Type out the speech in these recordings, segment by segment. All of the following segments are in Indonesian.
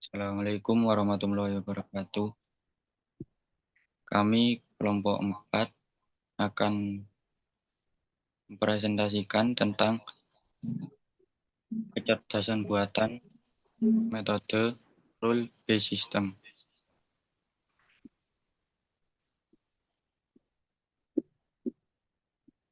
Assalamualaikum warahmatullahi wabarakatuh. Kami kelompok 4 akan mempresentasikan tentang kecerdasan buatan metode rule-based system.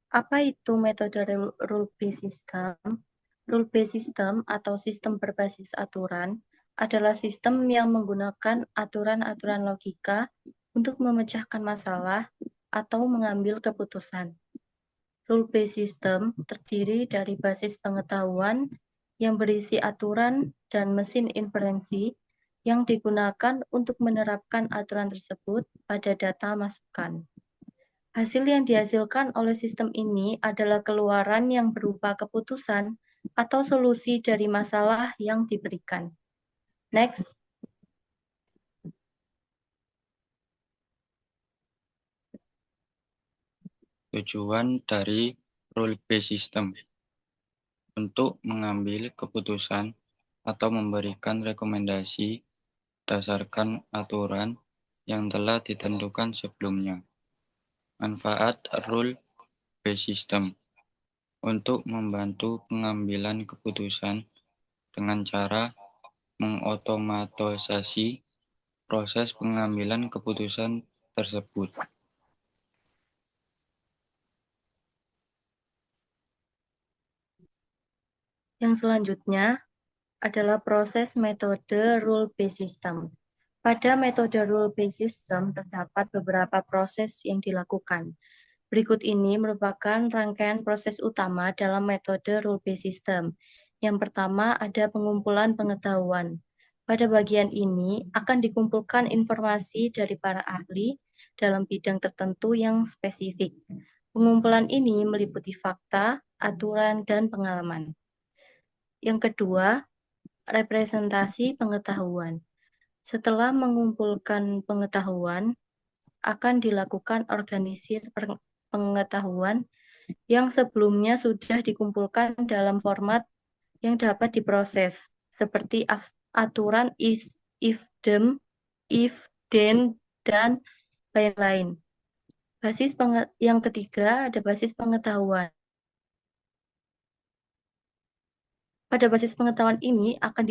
Apa itu metode rule-based system? Rule-based system atau sistem berbasis aturan adalah sistem yang menggunakan aturan-aturan logika untuk memecahkan masalah atau mengambil keputusan. Rule-based system terdiri dari basis pengetahuan yang berisi aturan dan mesin inferensi yang digunakan untuk menerapkan aturan tersebut pada data masukan. Hasil yang dihasilkan oleh sistem ini adalah keluaran yang berupa keputusan atau solusi dari masalah yang diberikan. Next. Tujuan dari rule-based system untuk mengambil keputusan atau memberikan rekomendasi berdasarkan aturan yang telah ditentukan sebelumnya. Manfaat rule-based system untuk membantu pengambilan keputusan dengan cara mengotomatisasi proses pengambilan keputusan tersebut. Yang selanjutnya adalah proses metode rule-based system. Pada metode rule-based system terdapat beberapa proses yang dilakukan. Berikut ini merupakan rangkaian proses utama dalam metode rule-based system. Yang pertama ada pengumpulan pengetahuan. Pada bagian ini akan dikumpulkan informasi dari para ahli dalam bidang tertentu yang spesifik. Pengumpulan ini meliputi fakta, aturan, dan pengalaman. Yang kedua, representasi pengetahuan. Setelah mengumpulkan pengetahuan, akan dilakukan organisir pengetahuan yang sebelumnya sudah dikumpulkan dalam format yang dapat diproses, seperti aturan is, if, them, if, then, dan lain-lain. Yang ketiga ada basis pengetahuan. Pada basis pengetahuan ini akan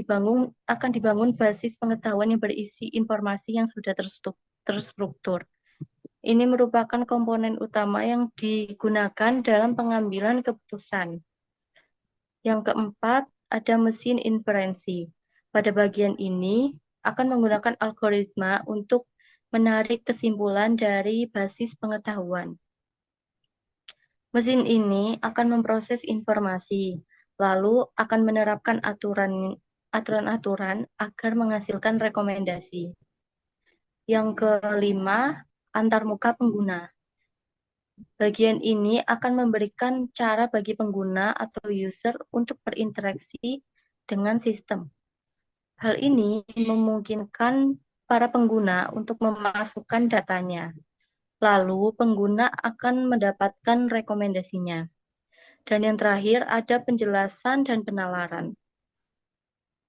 dibangun basis pengetahuan yang berisi informasi yang sudah terstruktur. Ini merupakan komponen utama yang digunakan dalam pengambilan keputusan. Yang keempat, ada mesin inferensi. Pada bagian ini akan menggunakan algoritma untuk menarik kesimpulan dari basis pengetahuan. Mesin ini akan memproses informasi, lalu akan menerapkan aturan-aturan agar menghasilkan rekomendasi. Yang kelima, antarmuka pengguna. Bagian ini akan memberikan cara bagi pengguna atau user untuk berinteraksi dengan sistem. Hal ini memungkinkan para pengguna untuk memasukkan datanya. Lalu pengguna akan mendapatkan rekomendasinya. Dan yang terakhir ada penjelasan dan penalaran.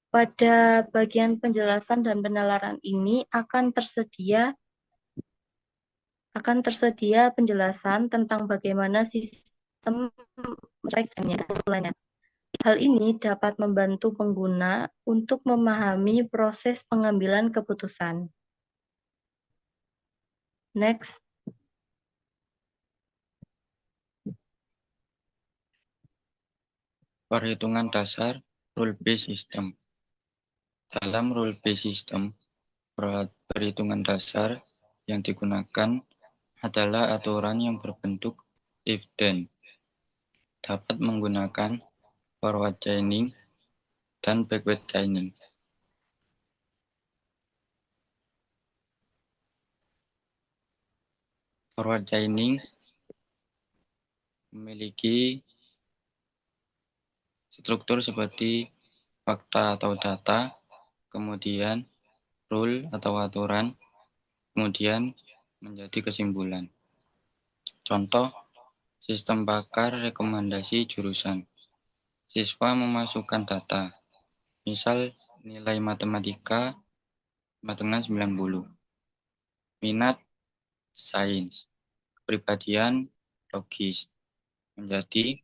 Pada bagian penjelasan dan penalaran ini akan tersedia penjelasan tentang bagaimana sistem mencapai. Hal ini dapat membantu pengguna untuk memahami proses pengambilan keputusan. Next. Perhitungan dasar rule-based system. Dalam rule-based system, perhitungan dasar yang digunakan adalah aturan yang berbentuk if-then. Dapat menggunakan forward chaining dan backward chaining. Forward chaining memiliki struktur seperti fakta atau data, kemudian rule atau aturan, kemudian menjadi kesimpulan. Contoh, sistem pakar rekomendasi jurusan. Siswa memasukkan data, misal nilai matematika sama dengan 90. Minat sains, kepribadian logis. Menjadi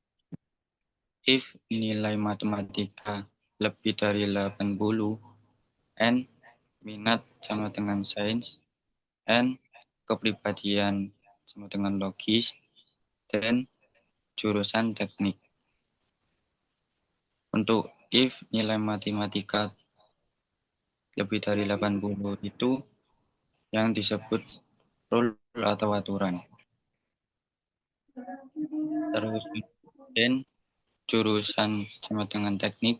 if nilai matematika lebih dari 80 and minat sama dengan sains and kepribadian sama dengan logis dan jurusan teknik. Untuk if nilai matematika lebih dari 80 itu yang disebut rule atau aturan. Terus dan jurusan sama dengan teknik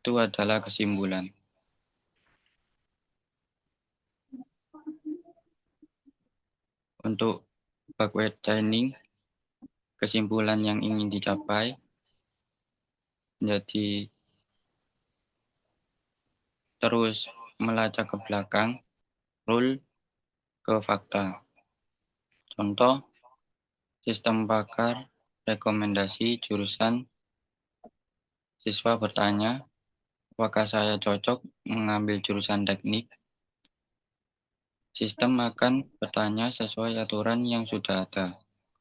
itu adalah kesimpulan. Untuk backward chaining, kesimpulan yang ingin dicapai menjadi terus melacak ke belakang, rule ke fakta. Contoh, sistem pakar rekomendasi jurusan, siswa bertanya, apakah saya cocok mengambil jurusan teknik? Sistem akan bertanya sesuai aturan yang sudah ada,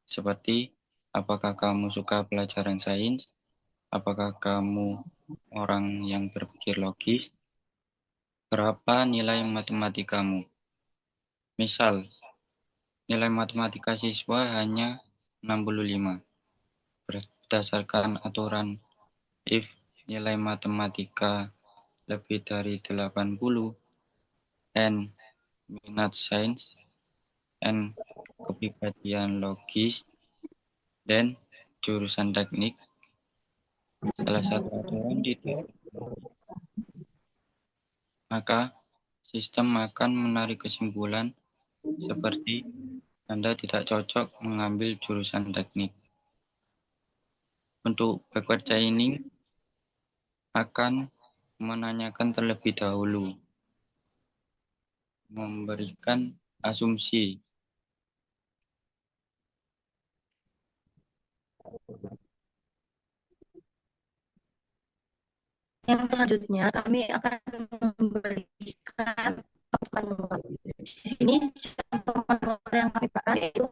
seperti apakah kamu suka pelajaran sains, apakah kamu orang yang berpikir logis, berapa nilai matematikamu. Misal, nilai matematika siswa hanya 65. Berdasarkan aturan if nilai matematika lebih dari 80 and minat sains and kepribadian logis dan jurusan teknik, salah satu aturan tidak, maka sistem akan menarik kesimpulan seperti Anda tidak cocok mengambil jurusan teknik. Untuk backward chaining akan menanyakan terlebih dahulu, memberikan asumsi. Yang selanjutnya kami akan memberikan manual. Di sini contoh manual yang kami pakai yaitu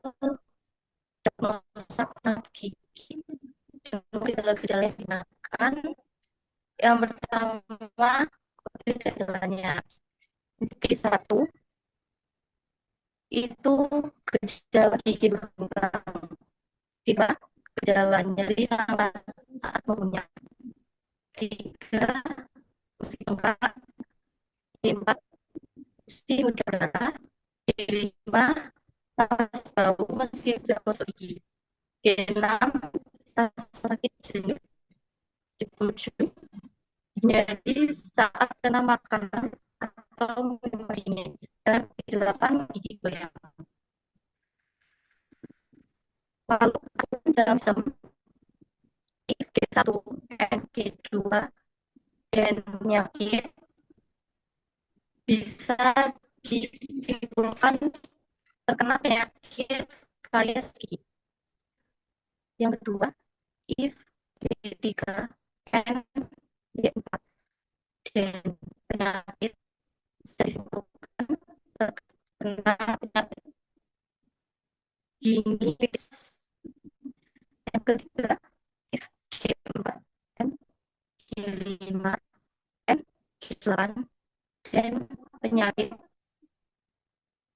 diagnosa gigi dengan gejala-gejala yang digunakan. Yang pertama, gejalanya. G1 itu gejala gigi berkembang. 2, gejala nyeri saat mengunyah. 3, musim bengkak. 4, isi udara. 5, nafas bau meski sudah gosok gigi. 6, rasa sakit jenuh. 7, jadi saat kena makanan atau minuman dingin. Dan 8, gigi goyang. Lalu dalam sistem G1 dan G2 dan penyakit bisa disimpulkan terkena penyakit karies gigi. Yang kedua, if B3 and B4 dan penyakit bisa disimpulkan terkena penyakit gingitis. Yang ketiga, if G4 dan G5 dan G8 dan penyakit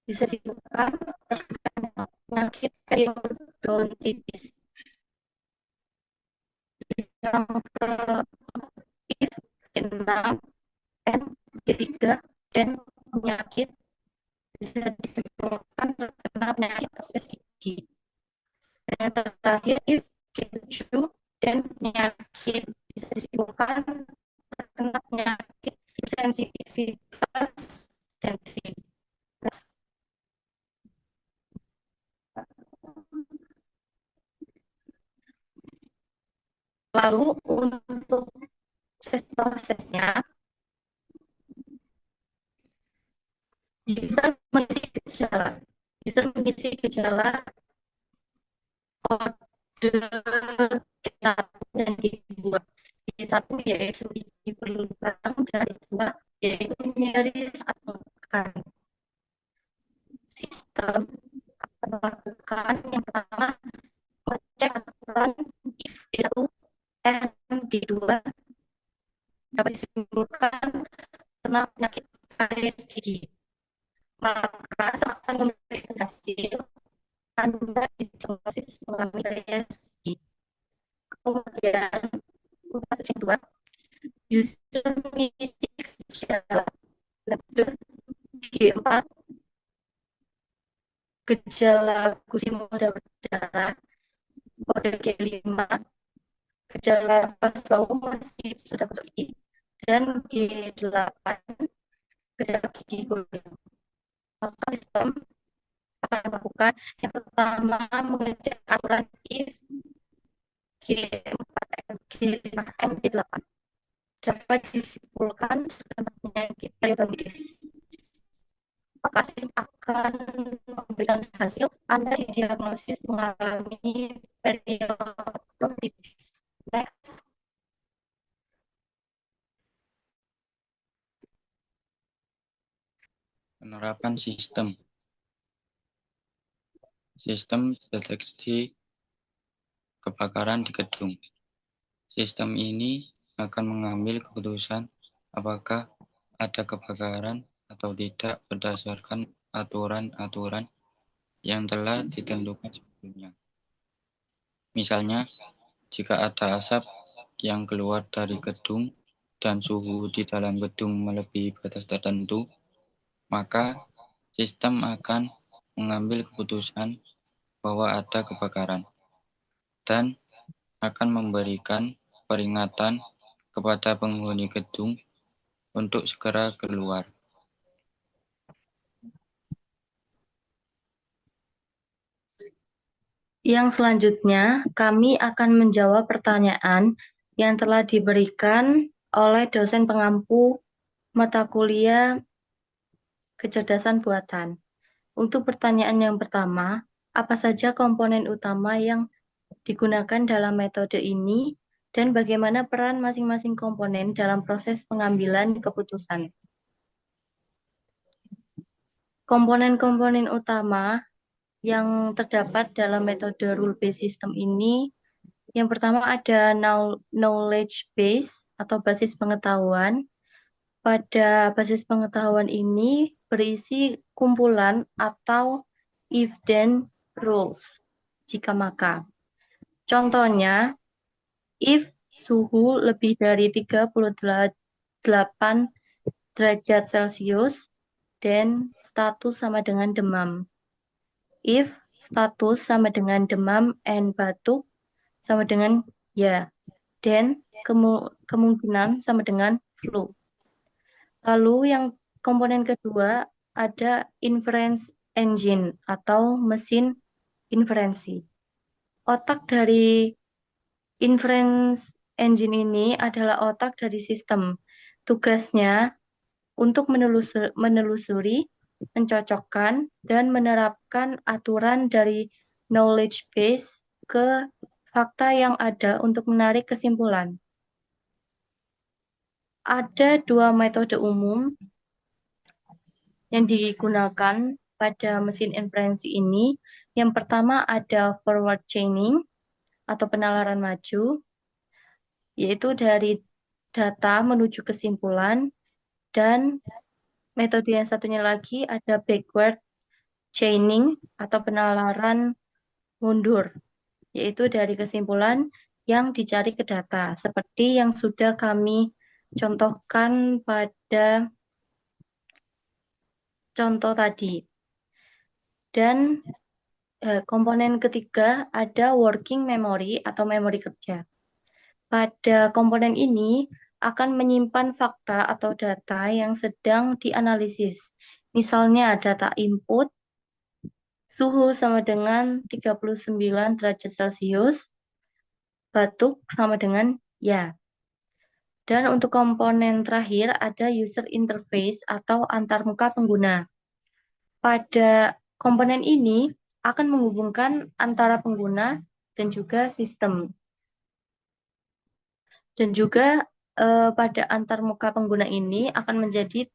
bisa disimpulkan terkena penyakit periodontitis. Yang ke-6 dan ketiga dan penyakit bisa disimpulkan terkena penyakit abses gigi. Dan yang terakhir, if G7 dan penyakit bisa disimpulkan terkena penyakit sensitivitas dan trivialitas. Lalu untuk prosesnya bisa mengisi gejala kode G1 dan G2. G1 yaitu gigi berlubang dan kedua yaitu nyeri saat makan. Sistem akan melakukan yang pertama mengecek aturan if D1 and D2 dapat disimpulkan karena penyakit karies gigi. Maka saat akan memberikan hasil, Anda diagnosis mengalami karies gigi. Kemudian, untuk yang kedua, user memiliki gejala G4, gejala gusi modal berdarah, kode G5, gejala pasau masih sudah masuk gigi, dan G8, gejala gigi gulung. Maka sistem akan melakukan yang pertama mengecek aturan if G4M, G5M, G8 dapat disimpulkan dengan penyakit periodontitis. Maka sistem akan memberikan hasil Anda didiagnosis mengalami periodontitis. Next. Penerapan sistem. Sistem deteksi kebakaran di gedung. Sistem ini akan mengambil keputusan apakah ada kebakaran atau tidak berdasarkan aturan-aturan yang telah ditentukan sebelumnya. Misalnya, jika ada asap yang keluar dari gedung dan suhu di dalam gedung melebihi batas tertentu, maka sistem akan mengambil keputusan bahwa ada kebakaran dan akan memberikan peringatan kepada penghuni gedung untuk segera keluar. Yang selanjutnya, kami akan menjawab pertanyaan yang telah diberikan oleh dosen pengampu mata kuliah kecerdasan buatan. Untuk pertanyaan yang pertama, apa saja komponen utama yang digunakan dalam metode ini dan bagaimana peran masing-masing komponen dalam proses pengambilan keputusan? Komponen-komponen utama yang terdapat dalam metode rule-based system ini, yang pertama ada knowledge base atau basis pengetahuan. Pada basis pengetahuan ini berisi kumpulan atau if then rules, jika maka. Contohnya, if suhu lebih dari 38 derajat Celcius, dan status sama dengan demam. If status sama dengan demam and batuk sama dengan ya, dan kemungkinan sama dengan flu. Lalu yang komponen kedua ada inference engine atau mesin inferensi. Otak dari inference engine ini adalah otak dari sistem. Tugasnya untuk menelusuri, mencocokkan, dan menerapkan aturan dari knowledge base ke fakta yang ada untuk menarik kesimpulan. Ada dua metode umum yang digunakan pada mesin inferensi ini. Yang pertama ada forward chaining atau penalaran maju, yaitu dari data menuju kesimpulan, dan metode yang satunya lagi ada backward chaining atau penalaran mundur, yaitu dari kesimpulan yang dicari ke data, seperti yang sudah kami contohkan pada contoh tadi. Dan komponen ketiga ada working memory atau memori kerja. Pada komponen ini akan menyimpan fakta atau data yang sedang dianalisis. Misalnya data input, suhu sama dengan 39 derajat Celcius, batuk sama dengan ya. Dan untuk komponen terakhir ada user interface atau antarmuka pengguna. Pada komponen ini akan menghubungkan antara pengguna dan juga sistem. Dan juga pada antarmuka pengguna ini akan menjadi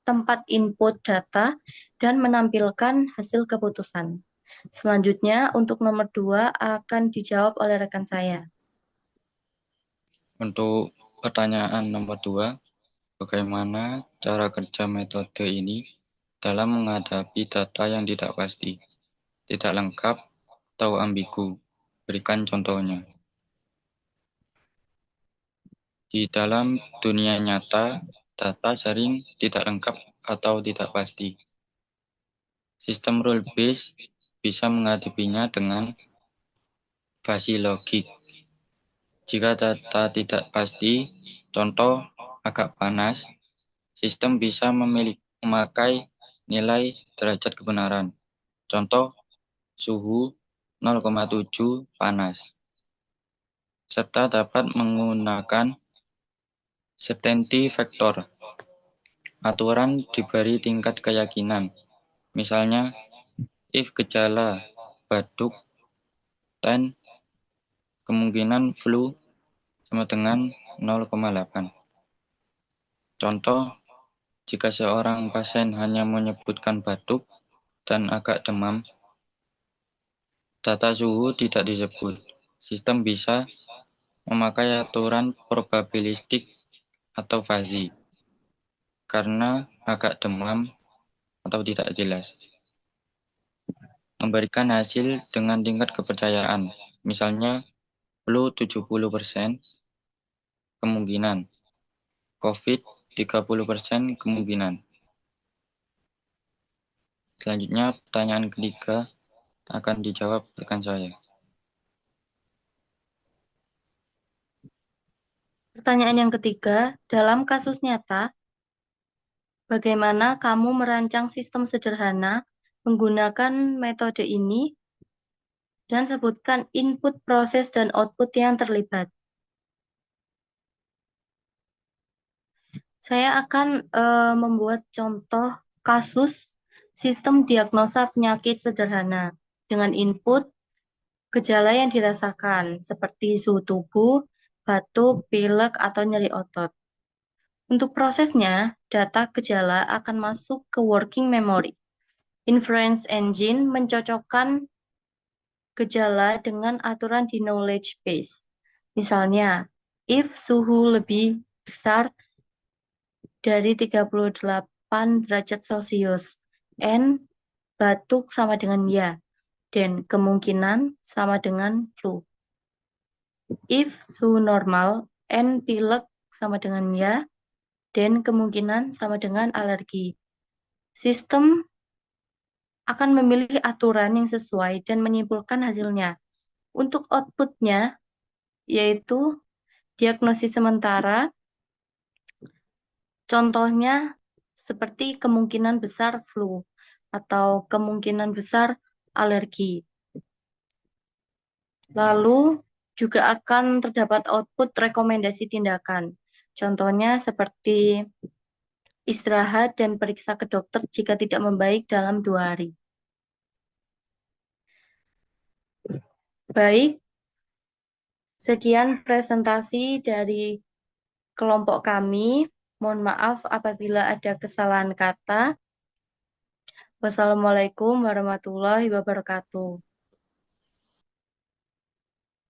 tempat input data dan menampilkan hasil keputusan. Selanjutnya, untuk nomor 2 akan dijawab oleh rekan saya. Untuk pertanyaan nomor 2, bagaimana cara kerja metode ini dalam menghadapi data yang tidak pasti, tidak lengkap, atau ambigu? Berikan contohnya. Di dalam dunia nyata, data sering tidak lengkap atau tidak pasti. Sistem rule-based bisa menghadapinya dengan fuzzy logik. Jika data tidak pasti, contoh agak panas, sistem bisa memakai nilai derajat kebenaran. Contoh suhu 0,7 panas. Serta dapat menggunakan certainty factor. Aturan diberi tingkat keyakinan. Misalnya, if gejala batuk 10, kemungkinan flu sama dengan 0,8. Contoh, jika seorang pasien hanya menyebutkan batuk dan agak demam, data suhu tidak disebut. Sistem bisa memakai aturan probabilistik atau fuzzy karena agak demam atau tidak jelas. Memberikan hasil dengan tingkat kepercayaan. Misalnya, flu 70% kemungkinan, COVID 30% kemungkinan. Selanjutnya, pertanyaan ketiga akan dijawab rekan saya. Pertanyaan yang ketiga, dalam kasus nyata, bagaimana kamu merancang sistem sederhana menggunakan metode ini dan sebutkan input, proses, dan output yang terlibat. Saya akan membuat contoh kasus sistem diagnosa penyakit sederhana dengan input gejala yang dirasakan seperti suhu tubuh, batuk, pilek, atau nyeri otot. Untuk prosesnya, data gejala akan masuk ke working memory. Inference engine mencocokkan gejala dengan aturan di knowledge base. Misalnya, if suhu lebih besar dari 38 derajat Celcius, N batuk sama dengan ya, dan kemungkinan sama dengan flu. If suhu normal, N pilek sama dengan ya, dan kemungkinan sama dengan alergi. Sistem akan memilih aturan yang sesuai dan menyimpulkan hasilnya. Untuk outputnya, yaitu diagnosis sementara, contohnya seperti kemungkinan besar flu atau kemungkinan besar alergi. Lalu juga akan terdapat output rekomendasi tindakan. Contohnya seperti istirahat dan periksa ke dokter jika tidak membaik dalam 2 hari. Baik, sekian presentasi dari kelompok kami. Mohon maaf apabila ada kesalahan kata. Wassalamualaikum warahmatullahi wabarakatuh.